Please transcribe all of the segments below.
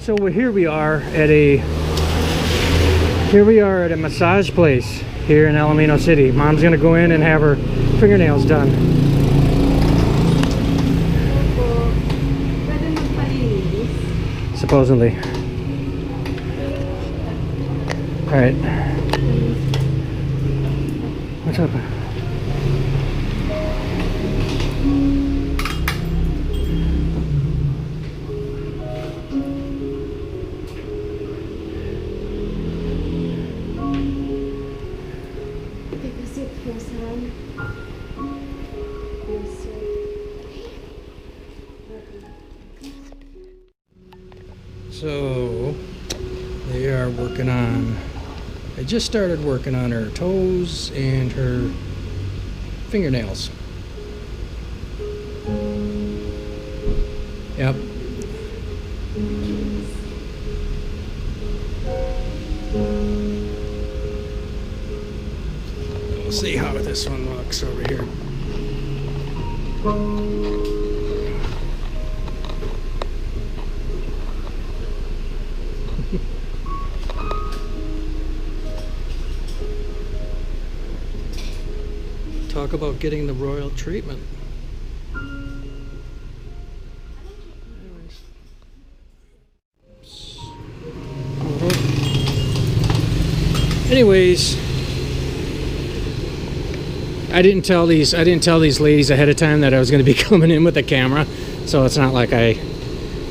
So here we are at a massage place here in Alaminos City. Mom's gonna go in and have her fingernails done. Supposedly. All right. What's up? So they are working on, I just started working on her toes and her fingernails. Yep. We'll see how this one looks over here. Talk about getting the royal treatment. Anyways, I didn't tell these ladies ahead of time that I was going to be coming in with a camera, so it's not like I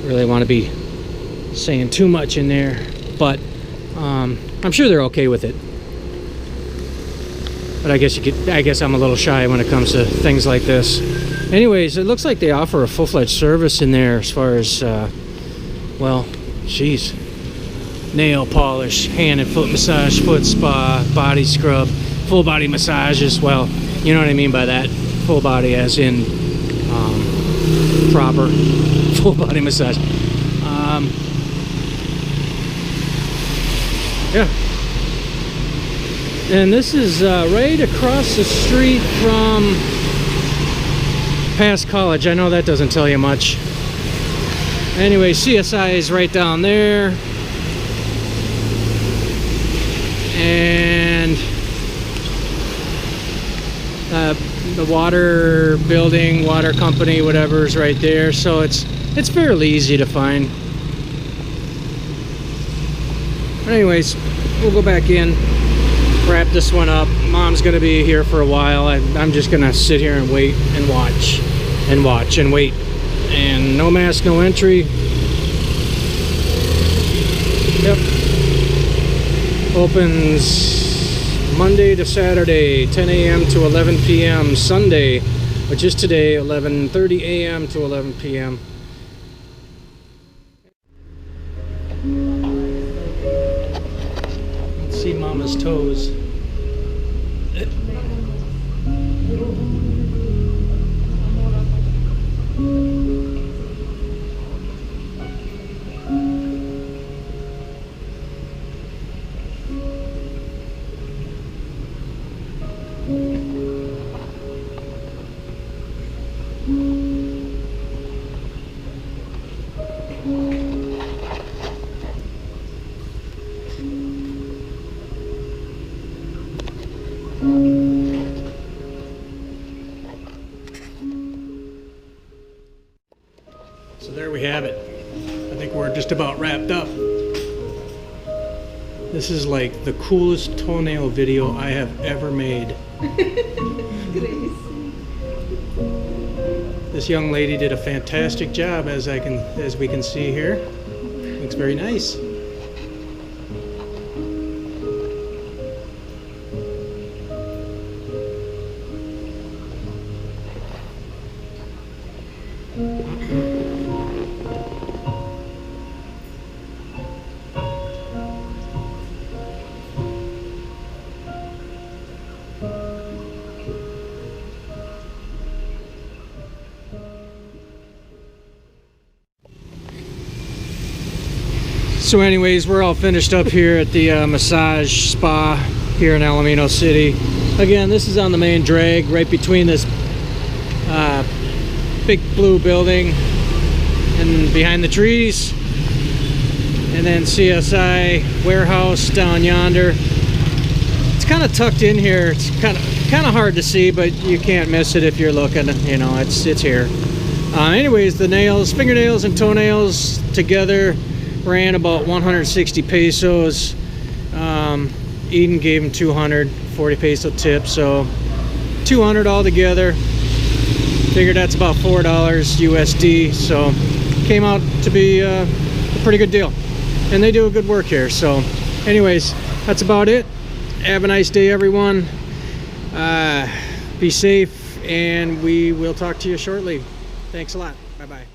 really want to be saying too much in there, but I'm sure they're okay with it. But I guess I'm a little shy when it comes to things like this. Anyways, it looks like they offer a full-fledged service in there as far as, well, geez, nail polish, hand and foot massage, foot spa, body scrub, full body massages. Well, you know what I mean by that. Full body as in proper full body massage. Yeah. And this is right across the street from Pass College. I know that doesn't tell you much. Anyway, CSI is right down there. And the water building, water company, whatever is right there. So it's fairly easy to find. Anyways, we'll go back in, wrap this one up. Mom's gonna be here for a while. I'm just gonna sit here and wait and watch and watch and wait. And no mask, no entry. Yep. Opens Monday to Saturday, 10 a.m. to 11 p.m. Sunday, which is today, 11:30 a.m. to 11 p.m. Let's see Mama's toes. So there we have it. I think we're just about wrapped up. This is like the coolest toenail video I have ever made. This young lady did a fantastic job, as we can see here. Looks very nice. So anyways, we're all finished up here at the massage spa here in Alaminos City. Again, this is on the main drag right between this big blue building and behind the trees. And then CSI warehouse down yonder. It's kind of tucked in here. It's kind of hard to see, but you can't miss it if you're looking. You know, it's here. Anyways, the nails, fingernails and toenails together ran about 160 pesos. Eden gave him 240 peso tip, so 200 altogether. Figured that's about $4 USD, so came out to be a pretty good deal. And they do a good work here. So anyways, that's about it. Have a nice day, everyone. Be safe, and we will talk to you shortly. Thanks a lot. Bye-bye.